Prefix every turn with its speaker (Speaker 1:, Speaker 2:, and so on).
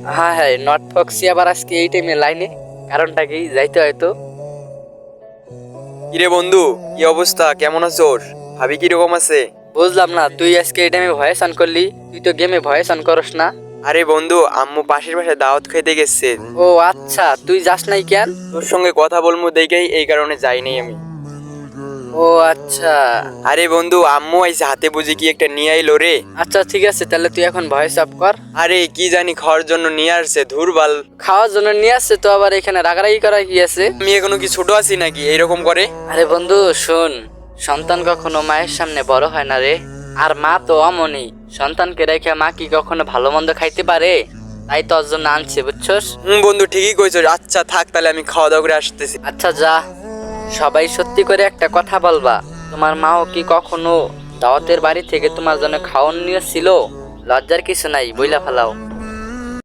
Speaker 1: হ্যাঁ হ্যাঁ, not foxy আবার আজকে এই টাইমে লাইনে, কারণটা কি যাইতে হয়তো।
Speaker 2: কিরে বন্ধু, কি অবস্থা, কেমন আছোস? ভাবি কিরকম আছে?
Speaker 1: বুঝলাম না, তুই আজকে এই টাইমে ভয়েস অন করলি? তুই তো গেমে ভয়েস অন করস না।
Speaker 2: আরে বন্ধু, আম্মু পাশের বাসায় দাওয়াত খাইতে গেছে।
Speaker 1: ও আচ্ছা, তুই যাস নাই কেন?
Speaker 2: তোর সঙ্গে কথা বলবো দেখেই এই কারণে যাইনি আমি।
Speaker 1: ও আচ্ছা।
Speaker 2: আরে বন্ধু, আম্মু আইসে, হাতে বুঝি কি একটা নিয়ে আইলো রে।
Speaker 1: আচ্ছা ঠিক আছে, তাহলে তুই এখন ভয়েস অফ কর।
Speaker 2: আরে কি জানি খাওয়ার জন্য নিয়ে আসছে, ধুরবাল।
Speaker 1: খাওয়ার জন্য নিয়ে আসছে তো আবার এখানে রাগারাগি করা কি আছে?
Speaker 2: আমি এখনো কি ছোট আছি নাকি এইরকম করে?
Speaker 1: আরে বন্ধু শোন, সন্তান কখনো মায়ের সামনে বড় হয় না রে। আর মা তো অমনই, সন্তানকে রেখে মা কি কখনো ভালো মন্দ খাইতে পারে? তাই তোর জন্য আনছে, বুঝছস?
Speaker 2: বন্ধু ঠিকই কইছো। আচ্ছা থাক, তাহলে আমি খাওয়া দাওয়া করে আসতেছি।
Speaker 1: আচ্ছা যা। সবাই সত্যি করে একটা কথা বলবা, তোমার মাও কি কখনো দাওয়াতের বাড়ি থেকে তোমার জন্য খাওয়ান নিয়েছিল? লজ্জার কিছু নাই, বইলা ফেলাও।